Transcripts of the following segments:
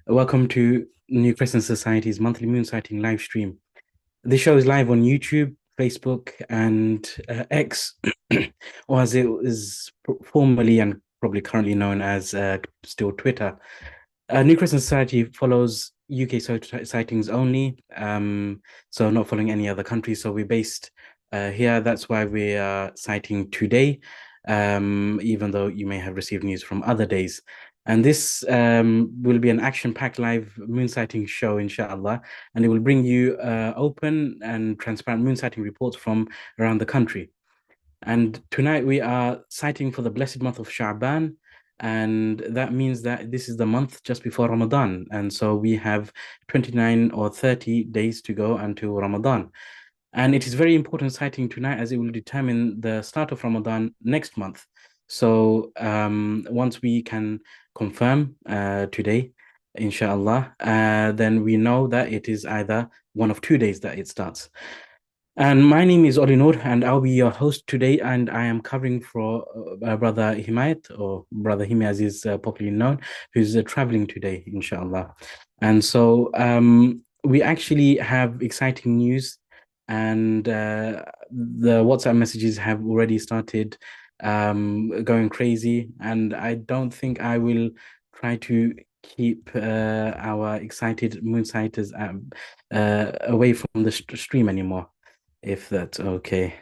Welcome to New Crescent Society's monthly moonsighting live stream. This show is live on YouTube, Facebook, and X, or as it is formerly and probably currently known as still Twitter. New Crescent Society follows UK sightings only, so not following any other countries. So we're based here. That's why we are sighting today, even though you may have received news from other days. And this will be an action-packed live moon sighting show, inshallah, and it will bring you open and transparent moon sighting reports from around the country. And tonight we are sighting for the blessed month of Sha'ban, and that means that this is the month just before Ramadan. And so we have 29 or 30 days to go until Ramadan. And it is very important sighting tonight as it will determine the start of Ramadan next month. So once we can confirm today, inshallah, then we know that it is either one of 2 days that it starts. And my name is Olinur, and I'll be your host today. And I am covering for Brother Himayat, or Brother Himi as is popularly known, who's traveling today, inshallah. And so we actually have exciting news, and the WhatsApp messages have already started going crazy. And I don't think I will try to keep our excited moonsighters away from the stream anymore, if that's okay.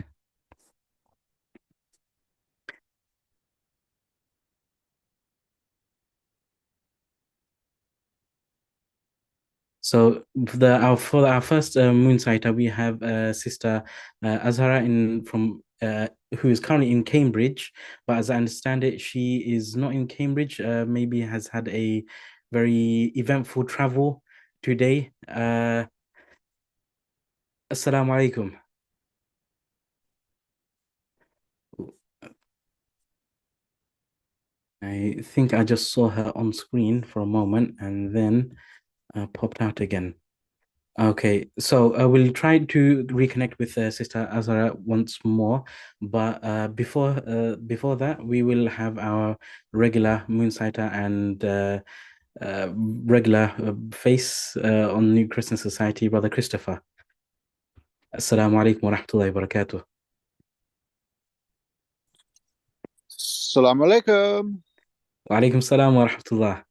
So for our first moonsighter, we have Sister Azhara in from who is currently in Cambridge, but as I understand it, she is not in Cambridge. Maybe has had a very eventful travel today. Assalamu alaikum. I think I just saw her on screen for a moment and then popped out again. Okay, so we'll try to reconnect with Sister Azara once more, but before that, we will have our regular Moonsighter and regular face on New Crescent Society, Brother Christopher. Assalamu alaikum wa rahmatullahi wa barakatuh. Assalamu alaikum. Wa alaikum salam wa rahmatullah.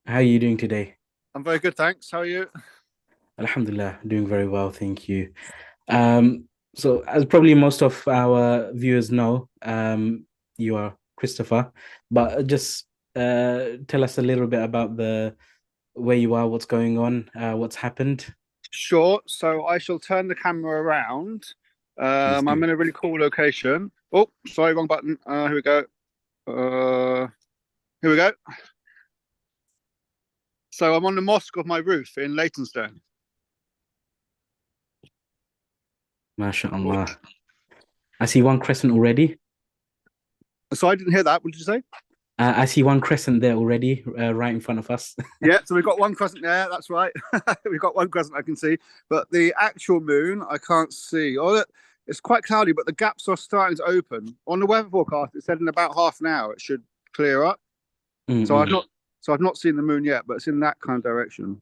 How are you doing today? I'm very good, thanks. How are you? Alhamdulillah, doing very well, thank you. So as probably most of our viewers know, you are Christopher, but just tell us a little bit about the where you are, what's going on, what's happened. Sure. So I shall turn the camera around. Please I'm do. in a really cool location. Oh, sorry, wrong button. Here we go. Here we go. So I'm on the mosque of my roof in Leytonstone. MashaAllah. I see one crescent already. So I didn't hear that. What did you say? I see one crescent there already, right in front of us. Yeah, so we've got one crescent there. That's right. We've got one crescent I can see, but the actual moon I can't see. Oh, it's quite cloudy, but the gaps are starting to open. On the weather forecast, it said in about half an hour it should clear up. So I've not seen the moon yet, but it's in that kind of direction.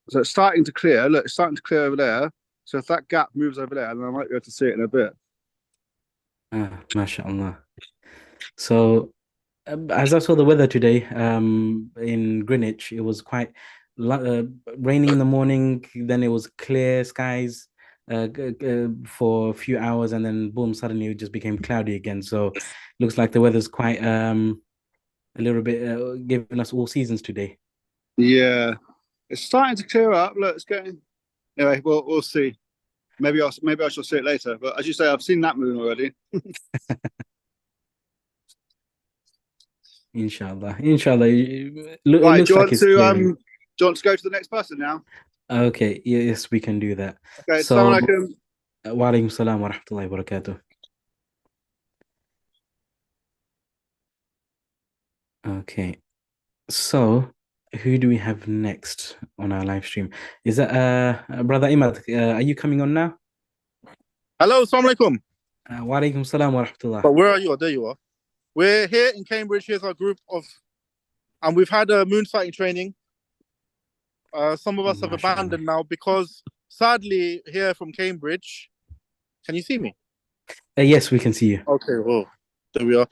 So it's starting to clear. Look, it's starting to clear over there. So if that gap moves over there, then I might be able to see it in a bit. MashaAllah. So as I saw the weather today, in Greenwich, it was quite raining in the morning. Then it was clear skies for a few hours, and then boom, suddenly it just became cloudy again. So looks like the weather's quite a little bit giving us all seasons today. Yeah, it's starting to clear up. Look, it's getting. Anyway, we'll see. Maybe I shall see it later. But as you say, I've seen that moon already. Inshallah, inshallah. It Right, looks like it's clearing. do you want to go to the next person now? Okay, yes, we can do that. Okay, So, assalamu alaikum. wa alaikum salam wa rahmatullahi wa barakatuh. Okay, so who do we have next on our live stream? Is that Brother Imad? Are you coming on now? Hello, assalamu alaikum. Wa alaikum salam wa rahmatullah. But where are you? Oh, there you are. We're here in Cambridge. Here's our group of and we've had a moon sighting training. Some of us have Mashallah. abandoned now because, sadly, here from Cambridge, can you see me? Yes, we can see you. Okay, well, there we are.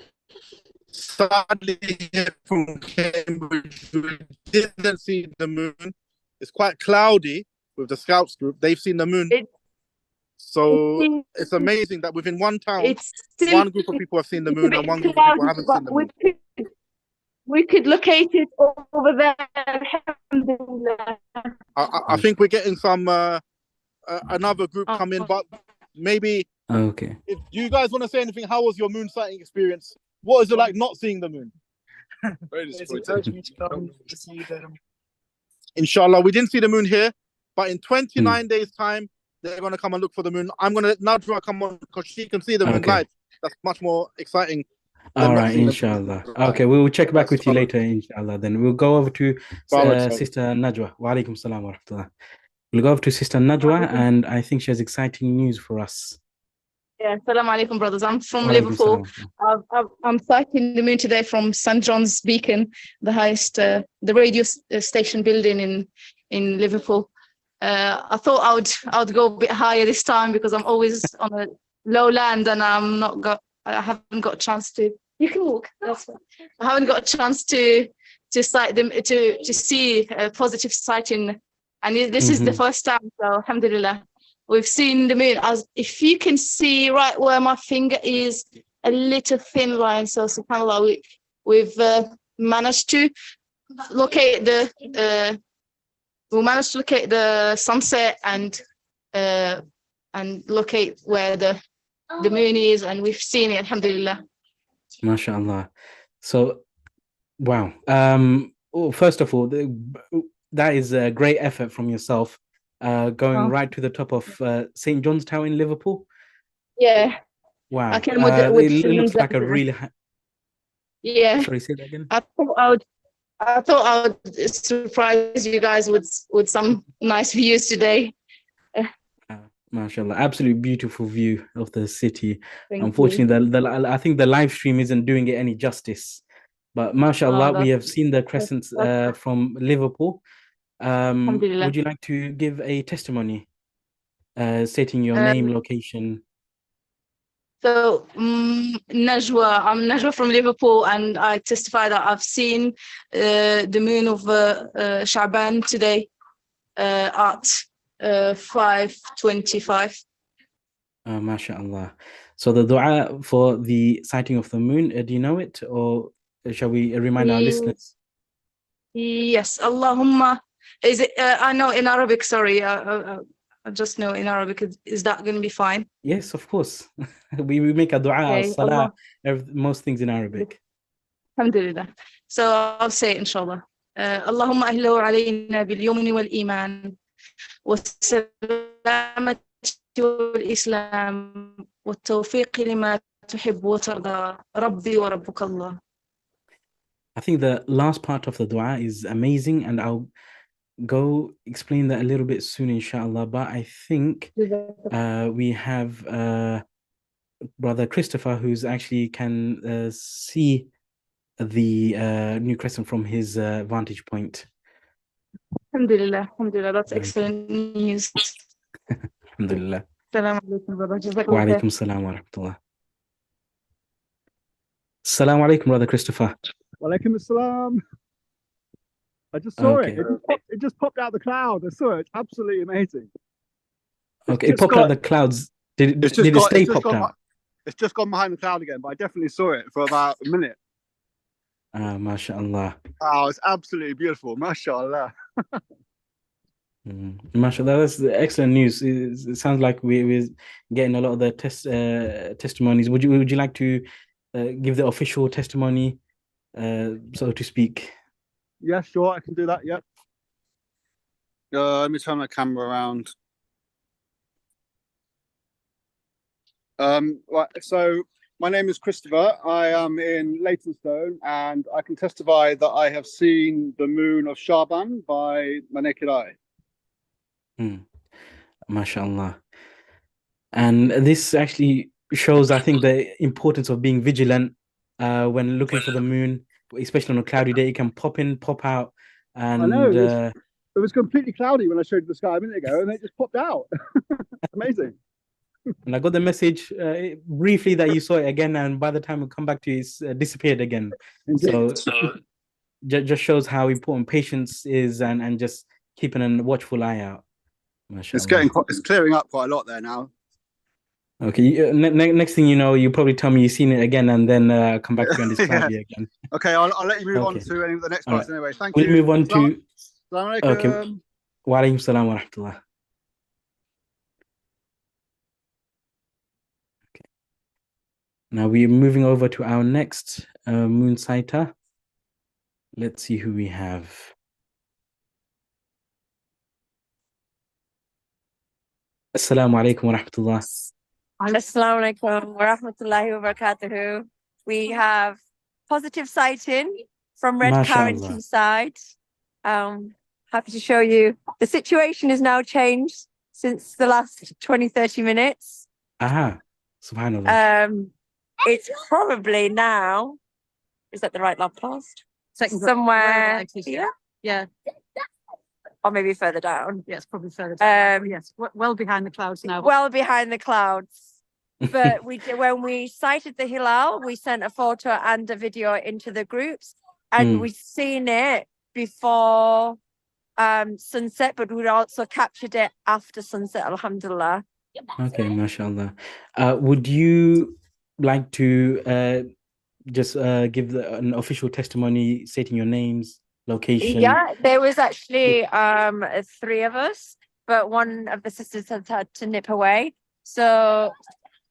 Sadly, here from Cambridge, we didn't see the moon. It's quite cloudy with the Scouts group. They've seen the moon. So it's amazing that within one town, one group of people have seen the moon and one group of people haven't seen the moon. We could locate it over there. Alhamdulillah. I think we're getting some another group come in, but maybe Okay. if you guys want to say anything, how was your moon sighting experience? What is it like not seeing the moon? Very disappointing. Inshallah, we didn't see the moon here, but in 29 days' time, they're going to come and look for the moon. I'm going to let Najwa come on because she can see the moon live. That's much more exciting. All right, inshallah. Okay, we will check back with you later, inshallah. Then we'll go over to Sister Najwa. Wa alaikum salam wa rahmatullah. We'll go over to Sister Najwa, and I think she has exciting news for us. Yeah, salam alaikum, brothers. I'm from Liverpool. I'm sighting the moon today from St. John's Beacon, the highest, the radio station building in Liverpool. I thought I would go a bit higher this time because I'm always on a low land and I haven't got a chance to. You can walk. That's fine. I haven't got a chance to sight them to see a positive sighting, and this is the first time. So alhamdulillah, we've seen the moon. As if you can see right where my finger is, a little thin line. So subhanallah, we've managed to locate the. We managed to locate the sunset and locate where the moon is, and we've seen it, alhamdulillah. MashaAllah. So, wow. First of all, that is a great effort from yourself, going right to the top of St. John's Tower in Liverpool. Yeah. Wow. I came with it looks like a really yeah. Sorry, say that again. I thought I would surprise you guys with some nice views today. MashaAllah, absolutely beautiful view of the city. Thank Unfortunately, I think the live stream isn't doing it any justice. But MashaAllah, we have seen the crescents from Liverpool. Would you like to give a testimony, stating your name, location? So, Najwa, I'm Najwa from Liverpool, and I testify that I've seen the moon of Sha'ban today at 5:25. MashaAllah. So the dua for the sighting of the moon, do you know it, or shall we remind our listeners? Yes, Allahumma. Is it? I know in Arabic. Sorry, I just know in Arabic. Is that going to be fine? Yes, of course. we make a dua, salah, most things in Arabic. Alhamdulillah. So I'll say it, inshallah. Allahumma ahlahu alayna bil yumni wal iman والسلامة والإسلام والتوفيق لما تحب وترضى ربي وربك الله. I think the last part of the dua is amazing, and I'll go explain that a little bit soon, inshallah. But I think we have Brother Christopher, who's actually can see the new crescent from his vantage point. Alhamdulillah, alhamdulillah, that's excellent news. Alhamdulillah. Assalamu alaikum, brother. Wa alaikum salam wa rahmatullah. Assalamu alaikum, Brother Christopher. Wa alaikum assalam. I just saw it. It just popped out of the cloud. I saw it. It's absolutely amazing. Okay, it popped out of the clouds. Did it stay popped out? It's just gone behind the cloud again, but I definitely saw it for about a minute. MashaAllah. Oh, it's absolutely beautiful. MashaAllah. MashaAllah, that's excellent news. It sounds like we're getting a lot of the testimonies. Would you like to give the official testimony, so to speak? Yeah, sure, I can do that. Yep. Let me turn my camera around. Right, so my name is Christopher. I am in Leytonstone, and I can testify that I have seen the moon of Sha'ban by my naked eye. MashaAllah. And this actually shows, I think, the importance of being vigilant when looking for the moon, especially on a cloudy day, it can pop in, pop out, and I know it was completely cloudy when I showed you the sky a minute ago, and it just popped out. Amazing. and I got the message briefly that you saw it again, and by the time we come back to you, it's disappeared again. So just shows how important patience is, and just keeping a watchful eye out. MashaAllah. It's clearing up quite a lot there now. Okay, next thing you know, you probably tell me you've seen it again, and then come back to you on this cloudy again. Okay, I'll let you move on to the next class anyway. Thank you. We'll move on to. Assalamu alaikum. Okay. Wa alaikum salam wa rahmatullah. Okay. Now we're moving over to our next moonsighter. Let's see who we have. Assalamu alaikum wa rahmatullah. Assalamu alaikum wa rahmatullahi wa barakatuhu. We have positive sighting from Red Current side. Happy to show you. The situation is now changed since the last 20-30 minutes. Subhanallah. It's probably now, is that the right lamppost? Somewhere here? Yeah. Or maybe further down. Yes, probably further down. Yes, well behind the clouds now. Well behind the clouds. But when we sighted the Hilal, we sent a photo and a video into the groups, and we've seen it before sunset, but we also captured it after sunset, alhamdulillah. Okay, mashallah. Would you like to just give an official testimony stating your names, location? Yeah, there was actually 3 of us, but one of the sisters has had to nip away. So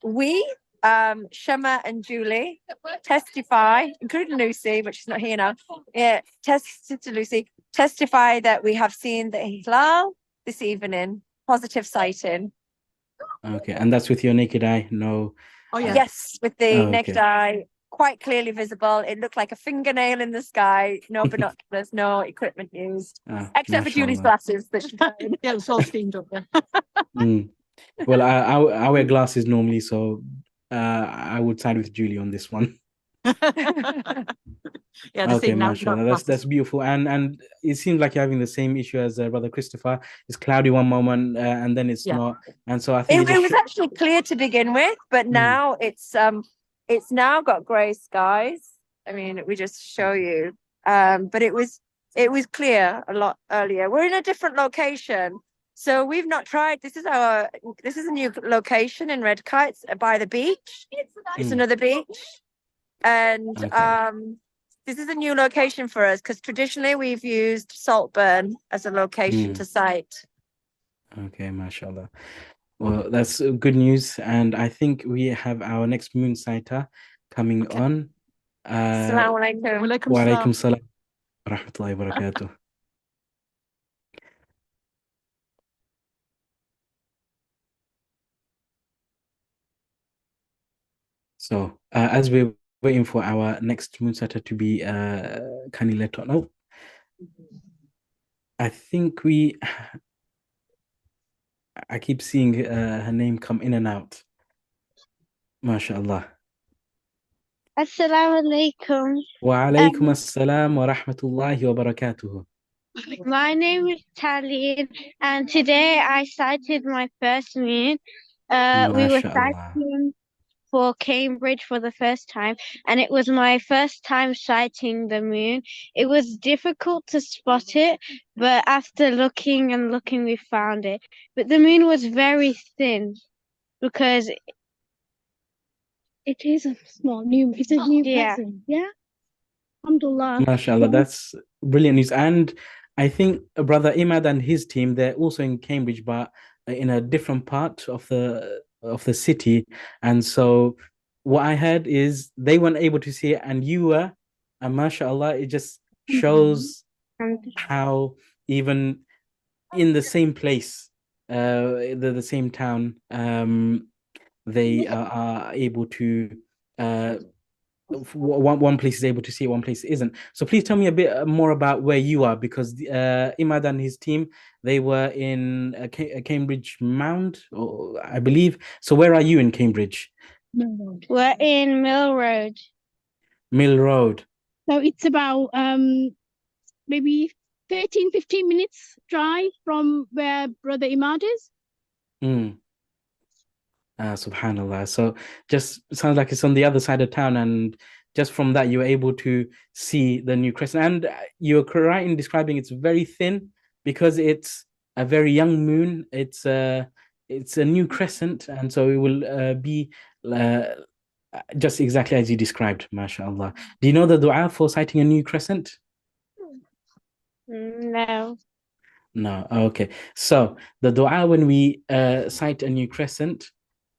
we, Shema and Julie, testify, including Lucy, but she's not here now. Yeah, Sister Lucy, testify that we have seen the Hilal this evening, positive sighting. Okay, and that's with your naked eye? No. Oh, yeah. Yes, with the naked eye, quite clearly visible. It looked like a fingernail in the sky. No binoculars, no equipment used, except for Julie's glasses. That she yeah, it's all steamed up. Yeah. Well, I wear glasses normally, so I would side with Julie on this one. Yeah, okay, mashallah, that's beautiful, and it seems like you're having the same issue as brother Christopher. It's cloudy one moment, and then it's not, and so I think it was actually clear to begin with, but now it's now got grey skies. I mean, we just show you, but it was clear a lot earlier. We're in a different location, so we've not tried. This is a new location in Red Kites by the beach. It's another beach. And this is a new location for us because traditionally we've used Saltburn as a location to sight. Okay, mashallah. Well, that's good news, and I think we have our next moon sighter coming on. Assalamu alaikum. Wa alaikum salam wa rahmatullahi wa barakatuh. So, as we're waiting for our next moon sighter to be kindly let know, I think I keep seeing her name come in and out. MashaAllah. Assalamu alaikum. Wa alaikum assalam wa rahmatullahi wa barakatuh. My name is Taleen, and today I sighted my first moon. We were sighting for Cambridge for the first time, and it was my first time sighting the moon. It was difficult to spot it, but after looking and looking, we found it. But the moon was very thin because it is a small new. It's a new present. Yeah. Alhamdulillah. MashaAllah, that's brilliant news. And I think brother Imad and his team, they're also in Cambridge, but in a different part of the city. And so what I heard is they weren't able to see it, and you were, and mashallah, it just shows how even in the same place, the same town, they are able to one place is able to see it, one place isn't. So please tell me a bit more about where you are, because Imad and his team, they were in Cambridge Mound, I believe. So where are you in Cambridge? We're in Mill Road. Mill Road. So it's about maybe 13-15 minutes drive from where Brother Imad is. Subhanallah. So just sounds like it's on the other side of town, and just from that you're able to see the new crescent. And you're right in describing it's very thin because it's a very young moon. It's a new crescent, and so it will be just exactly as you described, mashallah. Do you know the dua for sighting a new crescent? No. No. Okay. So the dua when we sight a new crescent,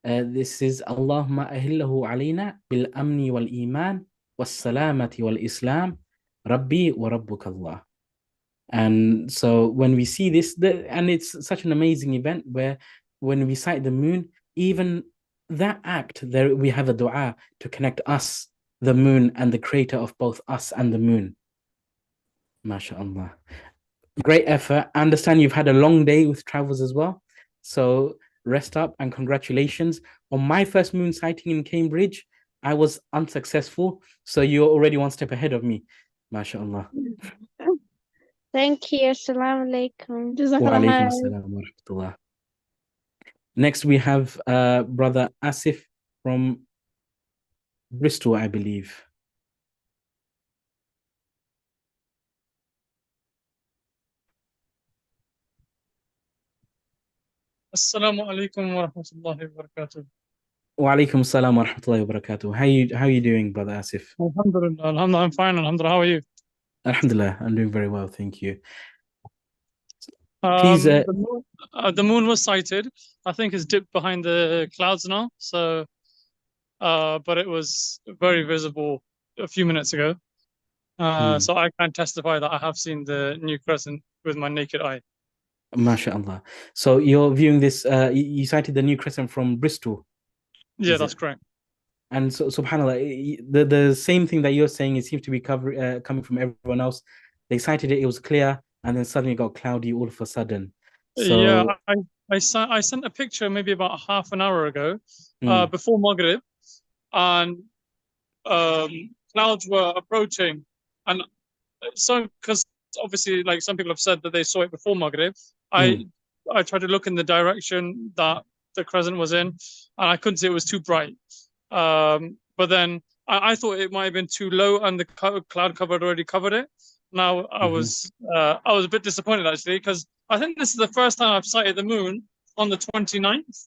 this is Allahumma ahillahu alayna bil amni wal iman was salamati wal islam rabbi wa rabbuka Allah. And so when we see this, and it's such an amazing event where when we sight the moon, even that act, there we have a dua to connect us, the moon, and the creator of both us and the moon. MashaAllah. Great effort. I understand you've had a long day with travels as well. So rest up and congratulations. On my first moon sighting in Cambridge, I was unsuccessful. So you're already one step ahead of me. MashaAllah. Thank you. Assalamu alaikum. Wa alaikum assalam wa rahmatullah. Next, we have Brother Asif from Bristol, I believe. Assalamu alaikum wa rahmatullahi wa barakatuh. Wa alaikum assalam wa rahmatullahi wa barakatuh. How are you doing, Brother Asif? Alhamdulillah, alhamdulillah, I'm fine, alhamdulillah. How are you? Alhamdulillah, I'm doing very well, thank you. Please, the moon was sighted. I think it's dipped behind the clouds now. So, but it was very visible a few minutes ago. So I can testify that I have seen the new crescent with my naked eye. MashaAllah. So you're viewing this, you cited the new crescent from Bristol. Yeah, that's correct. And so, subhanAllah, the same thing that you're saying, it seems to be coming from everyone else. They cited it, it was clear, and then suddenly it got cloudy all of a sudden. So, yeah, I sent a picture maybe about half an hour ago, before Maghrib, and clouds were approaching, and so because obviously, like some people have said that they saw it before Maghrib, I tried to look in the direction that the crescent was in, and I couldn't see it was too bright. But then I thought it might have been too low, and the cloud cover had already covered it. Now I was a bit disappointed actually, because I think this is the first time I've sighted the moon on the 29th.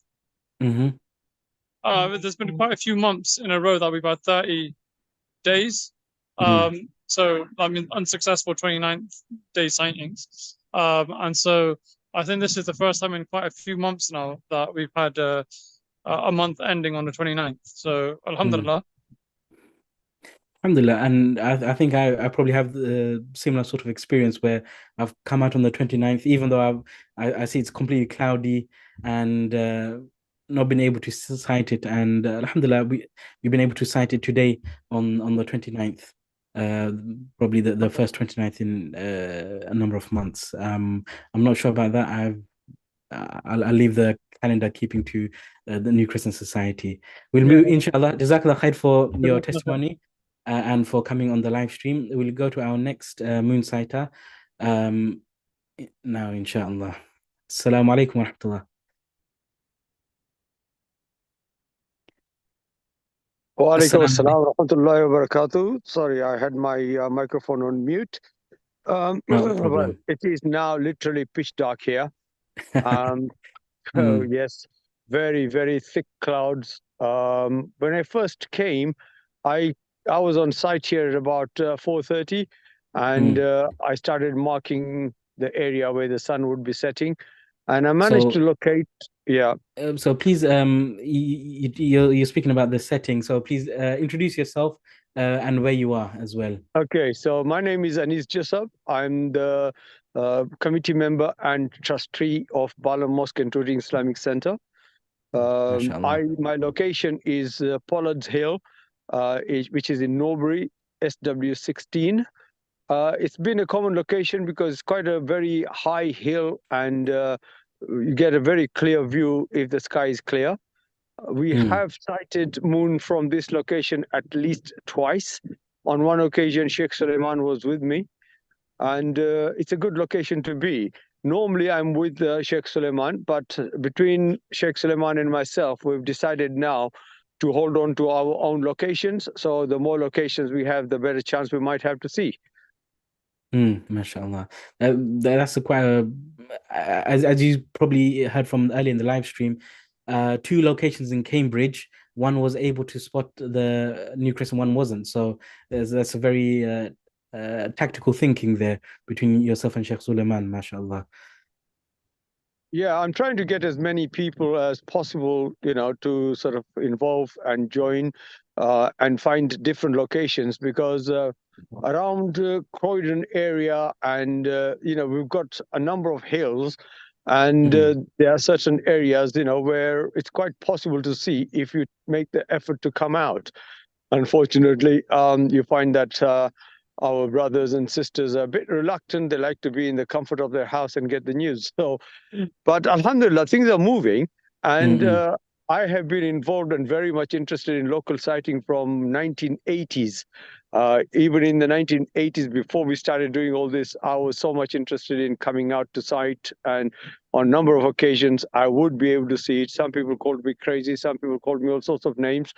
There's been quite a few months in a row that we've had 30 days. So I mean unsuccessful 29th day sightings. And so I think this is the first time in quite a few months now that we've had a month ending on the 29th. So alhamdulillah. Alhamdulillah, and I think I probably have the similar sort of experience where I've come out on the 29th, even though I see it's completely cloudy and not been able to sight it. And alhamdulillah, we've been able to sight it today on the 29th, probably the first 29th in a number of months. I'm not sure about that. I'll leave the calendar keeping to the New Crescent Society. We'll move, inshallah. Jazakallah khair for your testimony. And for coming on the live stream. We'll go to our next moonsighter now, inshallah. Assalamu alaikum wa rahmatullah. Wa alaikum assalam wa rahmatullahi wa barakatuh. Sorry, I had my microphone on mute. No problem. Well, it is now literally pitch dark here. So yes, very, very thick clouds. When I first came, I was on site here at about 4:30, and I started marking the area where the sun would be setting, and I managed to locate. Yeah. So please, you're speaking about the setting. So please introduce yourself and where you are as well. Okay. So my name is Anis Jesab. I'm the committee member and trustee of Balam Mosque and Touring Islamic Center. My location is Pollard's Hill, which is in Norbury, SW16. It's been a common location because it's quite a very high hill, and you get a very clear view if the sky is clear. We have sighted moon from this location at least twice. On one occasion, Sheikh Suleiman was with me, and it's a good location to be. Normally, I'm with Sheikh Suleiman, but between Sheikh Suleiman and myself, we've decided now to hold on to our own locations. So the more locations we have, the better chance we might have to see. MashaAllah. That's as you probably heard from earlier in the live stream, two locations in Cambridge. One was able to spot the New Crescent, one wasn't. So that's a very tactical thinking there between yourself and Sheikh Suleiman, MashaAllah. Yeah, I'm trying to get as many people as possible, to sort of involve and join and find different locations, because around Croydon area and, we've got a number of hills, and there are certain areas, where it's quite possible to see if you make the effort to come out. Unfortunately, you find that our brothers and sisters are a bit reluctant. They like to be in the comfort of their house and get the news. So, but Alhamdulillah, things are moving. And I have been involved and very much interested in local sighting from 1980s. Even in the 1980s, before we started doing all this, I was so much interested in coming out to sight. And on a number of occasions, I would be able to see it. Some people called me crazy. Some people called me all sorts of names.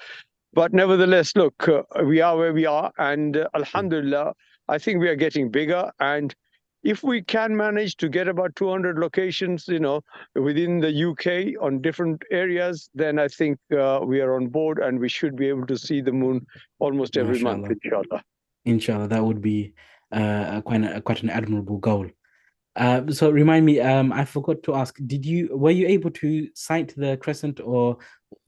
But nevertheless, look, we are where we are. And Alhamdulillah, I think we are getting bigger. And if we can manage to get about 200 locations, within the UK on different areas, then I think we are on board, and we should be able to see the moon almost every month, inshallah. Inshallah, that would be quite an admirable goal. So remind me, I forgot to ask, were you able to sight the crescent, or?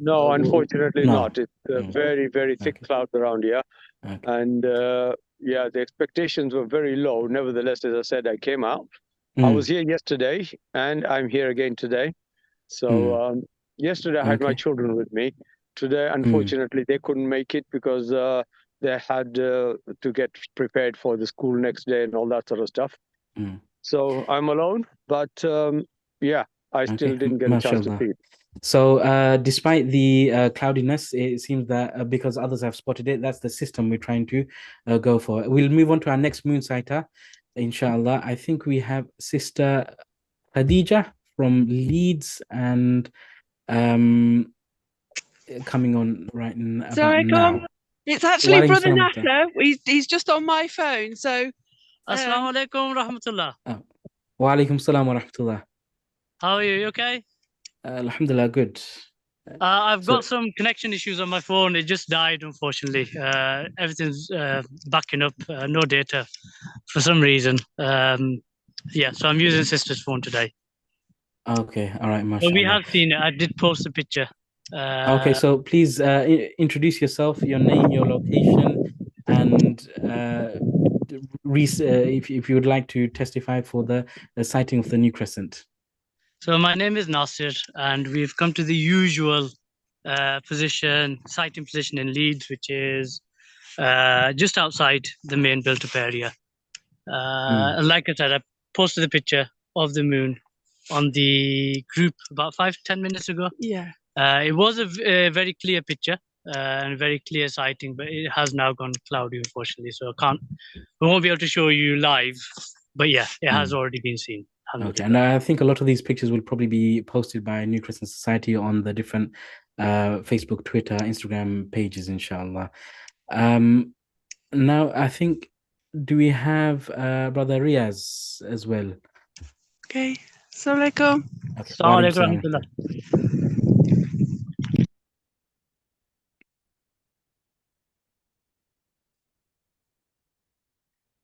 No, unfortunately not. It's very, very thick cloud around here. And the expectations were very low. Nevertheless, as I said, I came out. I was here yesterday, and I'm here again today. So yesterday I had my children with me. Today, unfortunately, they couldn't make it because they had to get prepared for the school next day and all that sort of stuff. So I'm alone, but I still didn't get a chance to see it. So despite the cloudiness, it seems that because others have spotted it, that's the system we're trying to go for. We'll move on to our next moonsighter, inshallah. I think we have Sister Khadija from Leeds, and coming on right now. It's actually Brother Nasser. He's just on my phone. So Assalamu alaikum rahmatullah. Wa alaikum salam wa rahmatullah. How are you? You okay? Alhamdulillah, good. I've got some connection issues on my phone. It just died, unfortunately. Everything's backing up, no data for some reason. So I'm using Sister's phone today. Okay, all right, mashallah. But we have seen it. I did post a picture. Okay, so please introduce yourself, your name, your location, and if you would like to testify for the sighting of the New Crescent. So my name is Nasir, and we've come to the usual sighting position in Leeds, which is just outside the main built-up area. Like I said, I posted a picture of the moon on the group about 5 to 10 minutes ago. Yeah. It was a very clear picture and very clear sighting, but it has now gone cloudy, unfortunately. So we won't be able to show you live, but yeah, it has already been seen. Okay, and I think a lot of these pictures will probably be posted by New Crescent Society on the different Facebook, Twitter, Instagram pages, inshallah. Now, I think, do we have Brother Riaz as well? Okay. Assalamu alaikum. Assalamu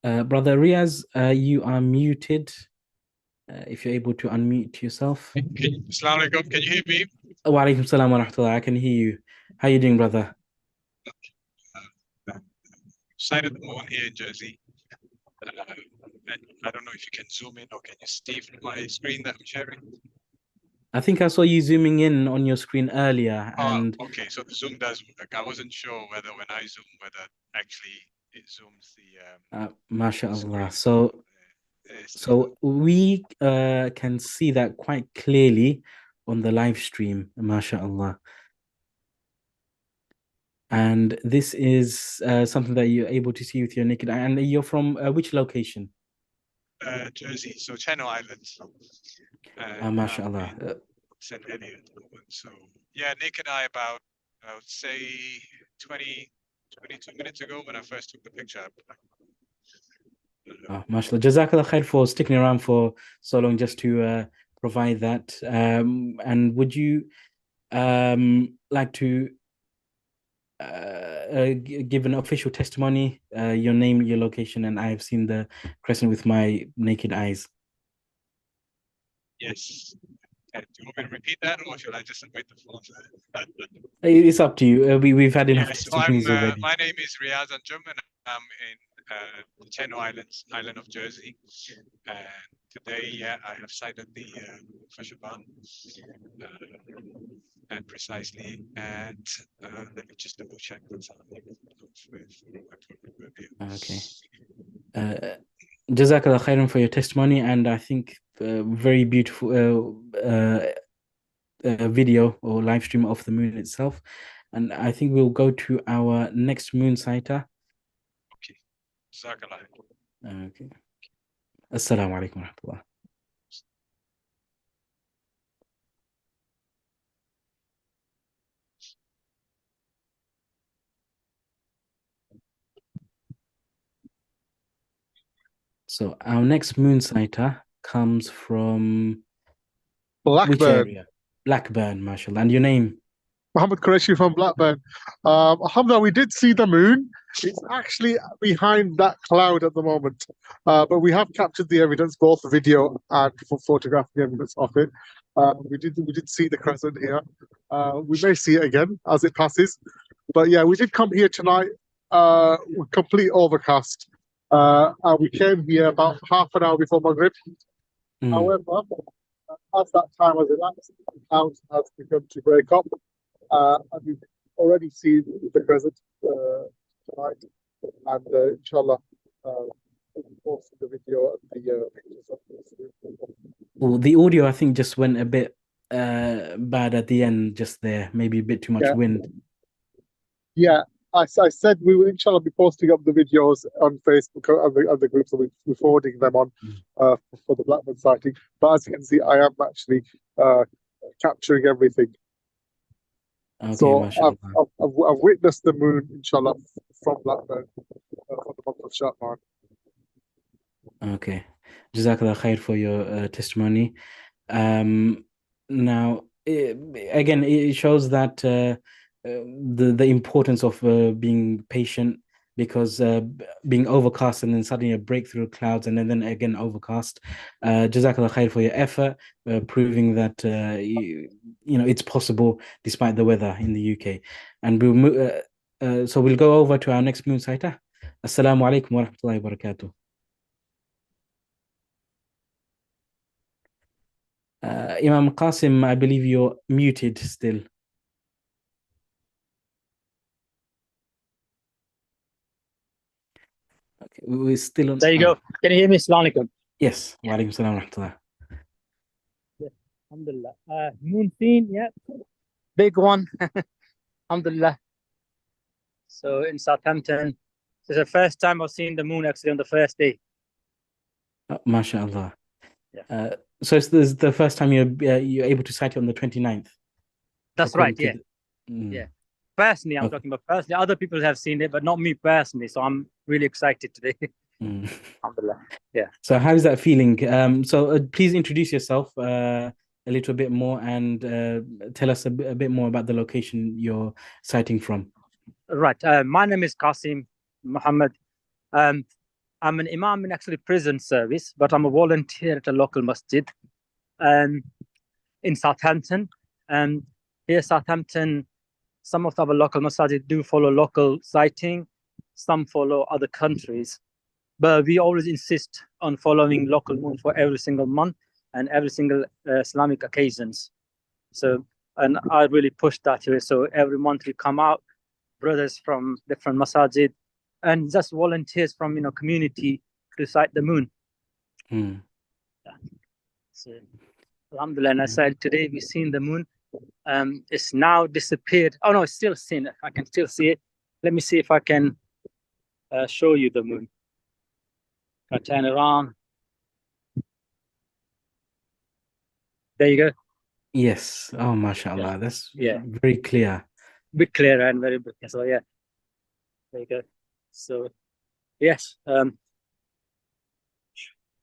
alaikum. Brother Riaz, you are muted. If you're able to unmute yourself. Assalamu alaikum. Can you hear me? Wa alaikum salam wa rahmatullah. I can hear you. How are you doing, brother? Side of the moon here in Jersey. I don't know if you can zoom in or can you see from my screen that I'm sharing? I think I saw you zooming in on your screen earlier. Okay, so the zoom does work. I wasn't sure whether when I zoom, whether actually it zooms the mashallah. So we can see that quite clearly on the live stream, mashallah. And this is something that you're able to see with your naked eye. And you're from which location? Jersey, so Channel Islands. MashaAllah. St. Eliot at the moment. So yeah, naked eye about, I would say 22 minutes ago when I first took the picture. MashaAllah. Jazakallah khair for sticking around for so long just to provide that. And would you like to give an official testimony, your name, your location, and I have seen the crescent with my naked eyes? Yes. Do you want me to repeat that, or should I just wait the phone? It's up to you. We've had enough testimonies already. My name is Riaz Anjum, and I'm in the Channel Islands, island of Jersey. And today, yeah, I have sighted the Sha'ban, and precisely. And let me just double check what's happening. Okay. Jazakallah khairan for your testimony, and I think very beautiful video or live stream of the moon itself. And I think we'll go to our next moon sighter. Okay. Jazakallah. Okay. Assalamu alaikum wa rahmatullah. So our next moon sighter comes from Blackburn. Which area? Blackburn, mashallah. And your name? Muhammad Qureshi from Blackburn. Alhamdulillah, we did see the moon. It's actually behind that cloud at the moment. But we have captured the evidence, both video and photographic evidence of it. We did see the crescent here. We may see it again as it passes. But yeah, we did come here tonight with complete overcast. And we came here about half an hour before Maghrib. However, as that time has elapsed, the clouds has begun to break up. And we've already seen the crescent tonight. And inshallah, we'll post the video and the pictures of this. Well, the audio, I think, just went a bit bad at the end, just there. Maybe a bit too much wind. Yeah, I said we will inshallah be posting up the videos on Facebook and the groups, and we're forwarding them on for the Blackburn sighting. But as you can see, I am actually capturing everything. Okay, so mashallah. I've witnessed the moon, inshallah, from Blackburn for the month of Sha'ban. Okay. Jazakallah khair for your testimony. Now, again, it shows that the importance of being patient, because being overcast and then suddenly a breakthrough clouds and then again overcast. Jazakallah khair for your effort, proving that you know it's possible despite the weather in the UK. And so we'll go over to our next moon sighter. Assalamu alaikum wa rahmatullahi wa barakatuh. Imam Qasim, I believe you're muted still. Okay, we're still on. There you go. Can you hear me? Assalamu alaikum. Yes. Wa alaikum salam wa rahmatullah. Yes. Alhamdulillah. Moon scene, yeah. Big one. Alhamdulillah. So in Southampton, this is the first time I've seen the moon actually on the first day. MashaAllah. Yeah. So this is the first time you're able to sight it on the 29th? That's right, yeah. Yeah. Personally, I'm talking about personally. Other people have seen it, but not me personally. So I'm really excited today. Alhamdulillah. Yeah. So how's that feeling? So please introduce yourself a little bit more and tell us a bit more about the location you're sighting from. Right. My name is Qasim Muhammad. I'm an imam in actually prison service, but I'm a volunteer at a local masjid in Southampton. Here, Southampton, some of our local masajid do follow local sighting, some follow other countries. But we always insist on following local moon for every single month and every single Islamic occasions. So, and I really push that here. So every month we come out, brothers from different masajid, and just volunteers from community to sight the moon. Yeah. So, alhamdulillah, and I said today we've seen the moon. It's now disappeared. Oh no, it's still seen. I can still see it. Let me see if I can show you the moon. I turn around. There you go. Yes. Oh, mashallah. Yeah. That's Yeah. very clear. Bit clearer and very big. So yeah. There you go. So yes,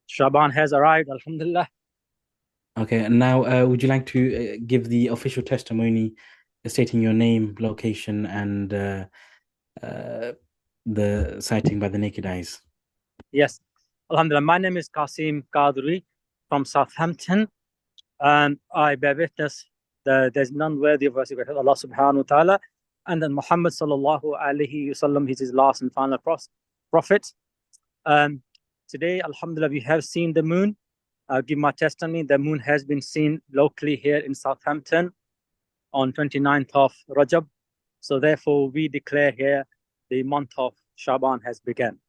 Sha'ban has arrived, alhamdulillah. Okay, and now would you like to give the official testimony stating your name, location, and the sighting by the naked eyes? Yes, alhamdulillah. My name is Qasim Qadri from Southampton, and I bear witness that there's none worthy of worship except Allah subhanahu wa ta'ala, and then Muhammad sallallahu alaihi wasallam is his last and final prophet. Today, alhamdulillah, we have seen the moon. I'll give my testimony. The moon has been seen locally here in Southampton on 29th of Rajab. So therefore, we declare here the month of Sha'ban has begun.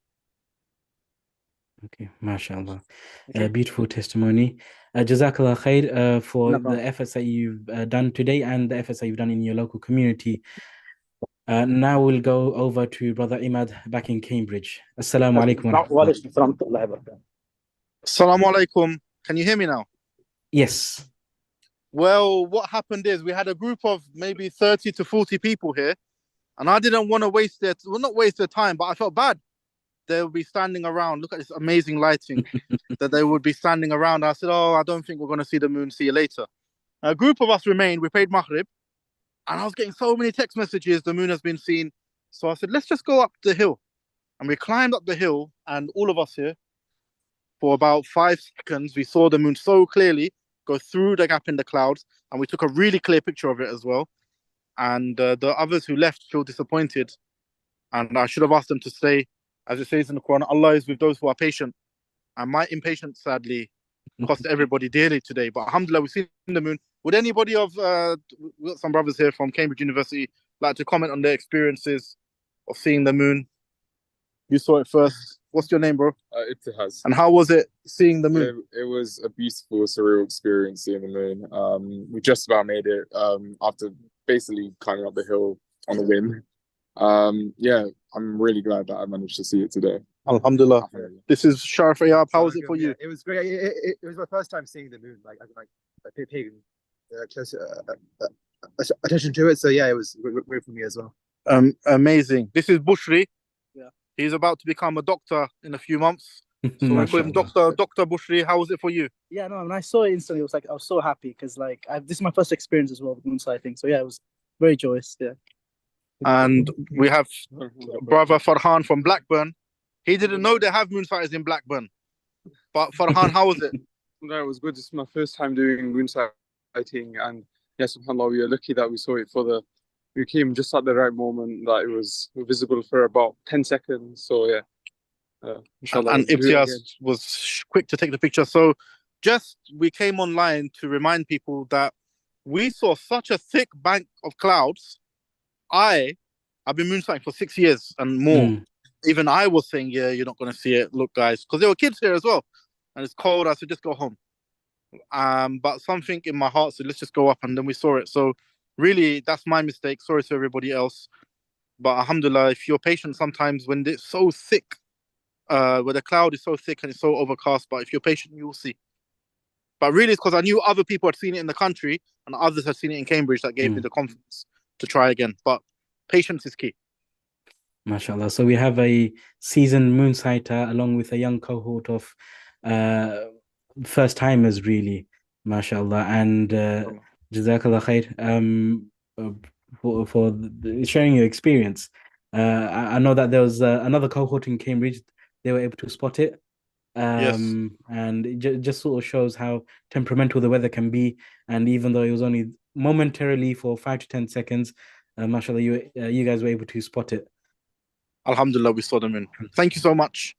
Okay, mashallah. Okay. Beautiful testimony. Jazakallah khair for No the problem. efforts that you've done today and the efforts that you've done in your local community. Now we'll go over to Brother Imad back in Cambridge. Assalamu alaikum wa rahmatullah. Assalamu alaikum. Can you hear me now? Yes. Well, what happened is we had a group of maybe 30 to 40 people here, and I didn't want to waste their, well, not waste their time, but I felt bad. They would be standing around. Look at this amazing lighting that they would be standing around. I said, oh, I don't think we're going to see the moon. See you later. A group of us remained. We prayed Maghrib, and I was getting so many text messages. The moon has been seen. So I said, let's just go up the hill. And we climbed up the hill, and all of us here, for about 5 seconds, we saw the moon so clearly go through the gap in the clouds, and we took a really clear picture of it as well. And the others who left feel disappointed, and I should have asked them to stay. As it says in the Quran, Allah is with those who are patient, and my impatience sadly cost everybody dearly today. But alhamdulillah, we've seen the moon. Would anybody of we've got some brothers here from Cambridge University like to comment on their experiences of seeing the moon? You saw it first. What's your name, bro? Ittihaz. And how was it seeing the moon? It was a beautiful, surreal experience seeing the moon. We just about made it after basically climbing up the hill on a whim. Yeah, I'm really glad that I managed to see it today. Alhamdulillah. This is Sharif Ayab. How was it for you? It was great. It was my first time seeing the moon. I paid close attention to it. So yeah, it was great for me as well. Amazing. This is Bushri. Yeah. He's about to become a doctor in a few months. So we call him Dr. Bushri. How was it for you? Yeah, no, when I saw it instantly, it was like I was so happy because this is my first experience as well with moonsighting. So yeah, it was very joyous. Yeah. And we have brother Farhan from Blackburn. He didn't know they have moonsighters in Blackburn. But Farhan, how was it? No, it was good. This is my first time doing moonsighting, and yes, subhanAllah, we are lucky that we saw it we came just at the right moment that it was visible for about 10 seconds. So yeah. And Ibtiaz was quick to take the picture. So we came online to remind people that we saw such a thick bank of clouds. I've been moonsighting for 6 years and more. Even I was saying, yeah, you're not going to see it. Look, guys, because there were kids here as well. And it's cold. I said, just go home. But something in my heart said, let's just go up. And then we saw it. So really, that's my mistake. Sorry to everybody else. But alhamdulillah, if you're patient sometimes when it's so thick, where the cloud is so thick and it's so overcast, but if you're patient, you will see. But really, it's because I knew other people had seen it in the country and others had seen it in Cambridge that gave me the confidence to try again. But patience is key. MashaAllah. So we have a seasoned moonsighter along with a young cohort of first timers, really. MashaAllah. And Jazakallah khair for sharing your experience. I know that there was another cohort in Cambridge. They were able to spot it. Yes. And it just sort of shows how temperamental the weather can be. And even though it was only momentarily for 5 to 10 seconds, mashallah, you guys were able to spot it. Alhamdulillah, we saw them in. Thank you so much.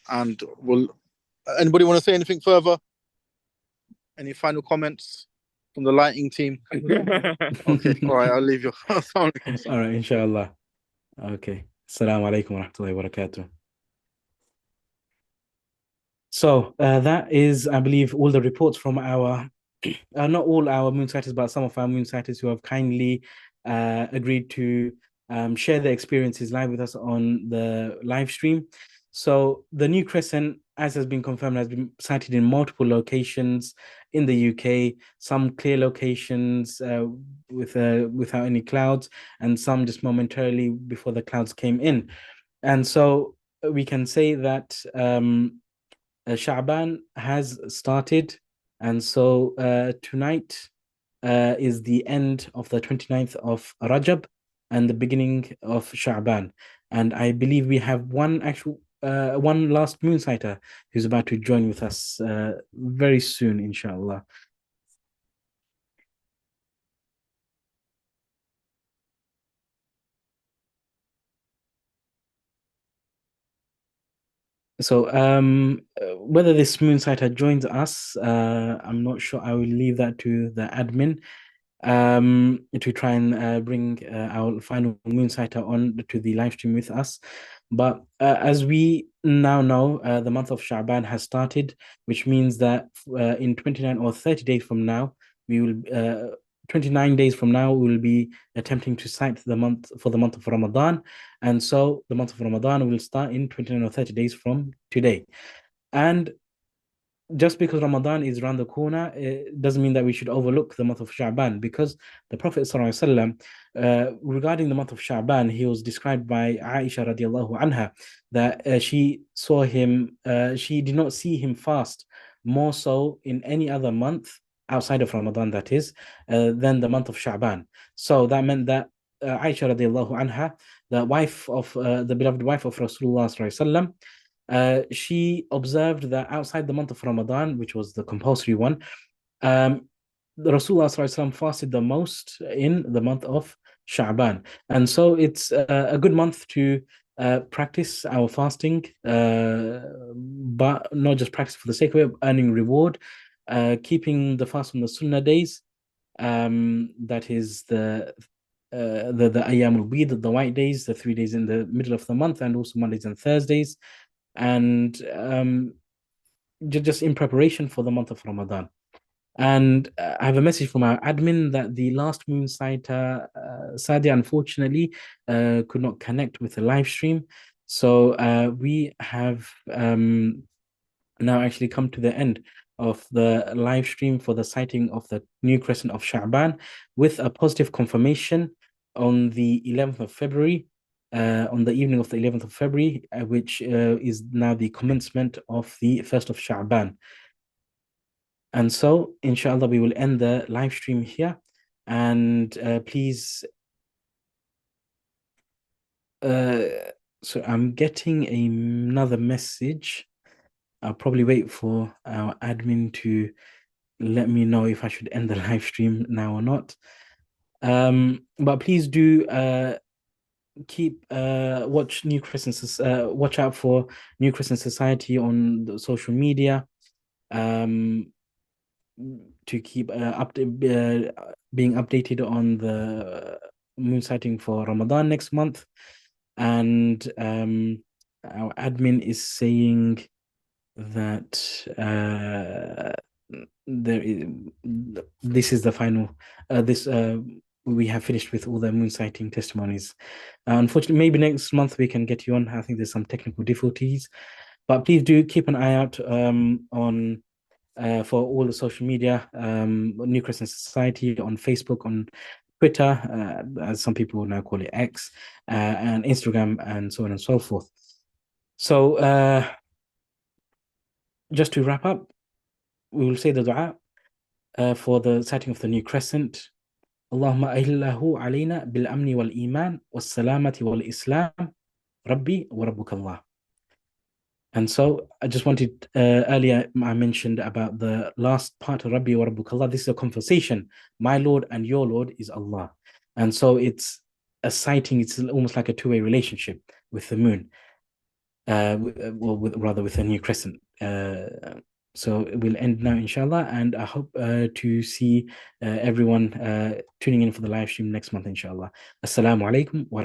And anybody want to say anything further? Any final comments from the lighting team? Okay, all right, I'll leave you. All right, inshallah. Okay. Assalamu alaikum wa rahmatullahi wa barakatuh. So that is, I believe, all the reports from our not all our moonsighters, but some of our moonsighters who have kindly agreed to share their experiences live with us on the live stream. So the new crescent, as has been confirmed, has been sighted in multiple locations in the UK, some clear locations without any clouds, and some just momentarily before the clouds came in. And so we can say that Sha'ban has started. And so tonight is the end of the 29th of Rajab and the beginning of Sha'ban. And I believe we have one last moonsighter who's about to join with us very soon, inshallah. So whether this moonsighter joins us, I'm not sure. I will leave that to the admin to try and bring our final moonsighter on to the live stream with us. But as we now know, the month of Sha'ban has started, which means that in 29 or 30 days from now, we will 29 days from now, we will be attempting to sight the month of Ramadan. And so the month of Ramadan will start in 29 or 30 days from today. And just because Ramadan is around the corner, it doesn't mean that we should overlook the month of Sha'ban, because the Prophet ﷺ, regarding the month of Sha'ban, he was described by Aisha radiallahu anha that she saw him, she did not see him fast more so in any other month outside of Ramadan, that is, than the month of Sha'ban. So that meant that Aisha radiallahu anha, the wife of the beloved wife of Rasulullah sallallahu she observed that outside the month of Ramadan, which was the compulsory one, the Rasulullah fasted the most in the month of Sha'ban. And so it's a good month to practice our fasting, but not just practice for the sake of it, earning reward, keeping the fast on the Sunnah days, that is the Ayyam al-Bid, the white days, the 3 days in the middle of the month, and also Mondays and Thursdays, and just in preparation for the month of Ramadan. And I have a message from our admin that the last moonsighter, Sadia, unfortunately, could not connect with the live stream. So we have now actually come to the end of the live stream for the sighting of the new crescent of Sha'ban, with a positive confirmation on the 11th of February, on the evening of the 11th of February, which is now the commencement of the 1st of Sha'ban. And so, inshallah, we will end the live stream here. And please, so I'm getting another message. I'll probably wait for our admin to let me know if I should end the live stream now or not. But please do keep watch out for New Crescent Society on the social media, to keep being updated on the moon sighting for Ramadan next month. And our admin is saying that this is the final. We have finished with all the moon sighting testimonies. Unfortunately, maybe next month we can get you on. I think there's some technical difficulties, but please do keep an eye out on for all the social media, New Crescent Society on Facebook, on Twitter, as some people now call it X, and Instagram, and so on and so forth. So just to wrap up, we will say the dua for the sighting of the new crescent. Allahumma ahillahu alayna bil amni wal iman was salamati wal islam rabbi wa rabbukallah. And so I just wanted, earlier I mentioned about the last part of Rabbi wa Rabbukallah. This is a conversation. My Lord and your Lord is Allah. And so it's a sighting, it's almost like a two-way relationship with the moon, rather with a new crescent. So we'll end now, inshallah, and I hope to see everyone tuning in for the live stream next month, inshallah. Assalamu alaikum wa